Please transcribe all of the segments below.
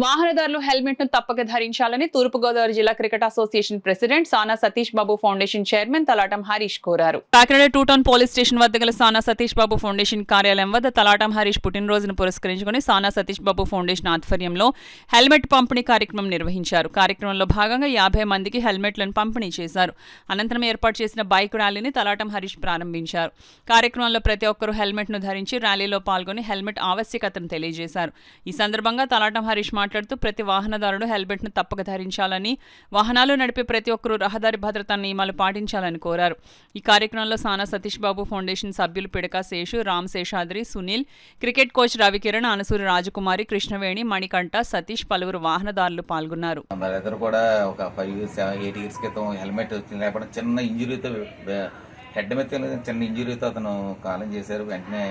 వాహనదారులు హెల్మెట్ ను తప్పక ధరించాలని తూర్పుగోదావరి జిల్లా క్రికెట్ అసోసియేషన్ ప్రెసిడెంట్ సానా సతీష్ బాబు ఫౌండేషన్ చైర్మన్ తలాటం హరీష్ కోరారు. కాకినాడ 2 టౌన్ పోలీస్ స్టేషన్ వద్ద గల సానా సతీష్ బాబు ఫౌండేషన్ కార్యాలయం వద్ద తలాటం హరీష్ పుట్టినరోజును పురస్కరించుకుని సానా సతీష్ బాబు ఫౌండేషన్ ఆధ్వర్యంలో హెల్మెట్ పంపిణీ కార్యక్రమం నిర్వహించారు. కార్యక్రమంలో భాగంగా 50 మందికి హెల్మెట్లను పంపిణీ చేశారు. అనంతరం ఏర్పాటు చేసిన బైక్ ర్యాలీని తలాటం హరీష్ ప్రారంభించారు. కార్యక్రమంలో ప్రతి ఒక్కరూ హెల్మెట్ ను ధరించి ర్యాలీలో పాల్గొని హెల్మెట్ ఆవశ్యకతను తెలియజేశారు. ఈ సందర్భంగా తలాటం హరీష్ మాట్లాడుతూ ప్రతి వాహనదారుడు హెల్మెట్ ను తప్పక ధరించాలని, వాహనాలు నడిపే ప్రతి ఒక్కరూ రహదారి భద్రతా నియమాలు పాటించాలని కోరారు. ఈ కార్యక్రమంలో సానా సతీష్ బాబు ఫౌండేషన్ సభ్యులు పిడక శేషు, రామ్ శేషాద్రి, సునీల్, క్రికెట్ కోచ్ రవికిరణ్, అనసూరి రాజకుమారి, కృష్ణవేణి, మణికంఠ, సతీష్, పలువురు వాహనదారులు పాల్గొన్నారు. కూడా ఒక 5-8 ఇయర్స్ క్రితం హెల్మెట్ లేకపోతే చిన్న ఇంజురీతో హెడ్ మీద చిన్న ఇంజురీతో అతను కాలం చేశారు. వెంటనే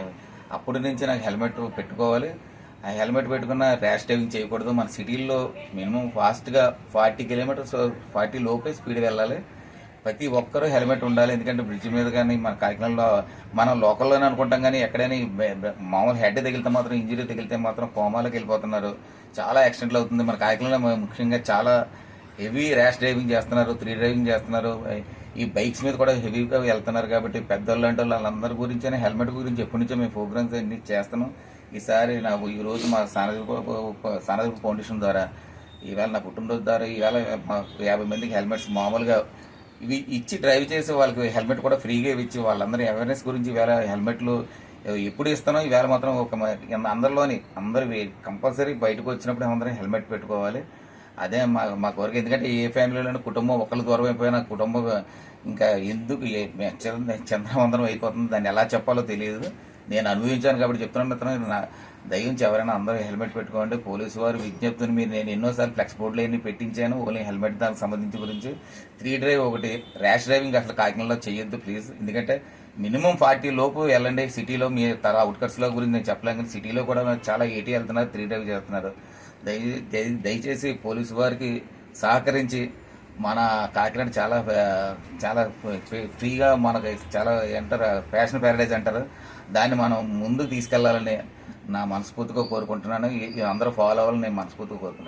అప్పటి నుంచి నాకు హెల్మెట్ పెట్టుకోవాలి, ఆ హెల్మెట్ పెట్టుకున్న ర్యాష్ డ్రైవింగ్ చేయకూడదు. మన సిటీల్లో మినిమం ఫాస్ట్గా 40 కిలోమీటర్స్ 40 లోపే స్పీడ్ వెళ్ళాలి. ప్రతి ఒక్కరూ హెల్మెట్ ఉండాలి. ఎందుకంటే బ్రిడ్జ్ మీద కానీ మన కాకినాడలో మనం లోకల్లోనే అనుకుంటాం, కానీ ఎక్కడైనా మామూలు హెడ్ తగిలితే మాత్రం, ఇంజరీ తగిలితే మాత్రం కోమాలకు వెళ్ళిపోతున్నారు. చాలా యాక్సిడెంట్లు అవుతుంది. మన కాకినాడలో ముఖ్యంగా చాలా హెవీ ర్యాష్ డ్రైవింగ్ చేస్తున్నారు, 3 డ్రైవింగ్ చేస్తున్నారు. ఈ బైక్స్ మీద కూడా హెవీగా వెళ్తున్నారు. కాబట్టి పెద్దోళ్ళు అంటే వాళ్ళందరి గురించి హెల్మెట్ గురించి ఎప్పటి నుంచో మేము ప్రోగ్రామ్స్ అన్ని చేస్తున్నాం. ఈసారి నాకు ఈరోజు మా సానదీప్ ఫౌండేషన్ ద్వారా ఈవేళ నా పుట్టినరోజు ద్వారా ఈవేళ 50 మందికి హెల్మెట్స్ మామూలుగా ఇవి ఇచ్చి డ్రైవ్ చేసి వాళ్ళకి హెల్మెట్ కూడా ఫ్రీగా ఇచ్చి వాళ్ళందరూ అవేర్నెస్ గురించి ఈవేళ హెల్మెట్లు ఎప్పుడు ఇస్తానో ఈవేళ మాత్రం అందరూ కంపల్సరీ బయటకు వచ్చినప్పుడు అందరూ హెల్మెట్ పెట్టుకోవాలి. అదే మా కోరిక. ఎందుకంటే ఏ ఫ్యామిలీలోనే కుటుంబం ఒకళ్ళు దూరం అయిపోయినా కుటుంబం ఇంకా ఎందుకు చంద్రవందనం అయిపోతుంది, దాన్ని ఎలా చెప్పాలో తెలియదు. నేను అనుభవించాను కాబట్టి చెప్తున్నాను. నా దయించి ఎవరైనా అందరూ హెల్మెట్ పెట్టుకోండి. పోలీసు వారు విజ్ఞప్తిని నేను ఎన్నోసార్లు ఫ్లెక్స్ బోర్డులు అన్ని పెట్టించాను. ఓన్లీ హెల్మెట్ దానికి సంబంధించి గురించి 3 డ్రైవ్ ఒకటి ర్యాష్ డ్రైవింగ్ అసలు కాకినాడలో చేయొద్దు ప్లీజ్. ఎందుకంటే మినిమం 40 లోపు వెళ్ళండి. సిటీలో మీ అవుట్కట్స్లో గురించి నేను చెప్పలేను, కానీ సిటీలో కూడా చాలా 80 వెళ్తున్నారు, 3 డ్రైవ్ చేస్తున్నారు. దయచేసి పోలీసు వారికి సహకరించి మన కాకినాడ చాలా చాలా ఫ్రీగా మనకి చాలా అంటారు ఫ్యాషన్ ప్యారడైజ్ అంటారు, దాన్ని మనం ముందుకు తీసుకెళ్లాలని నా మనస్ఫూర్తిగా కోరుకుంటున్నాను. అందరూ ఫాలో అవ్వాలని నేను మనస్ఫూర్తిగా కోరుకుంటున్నాను.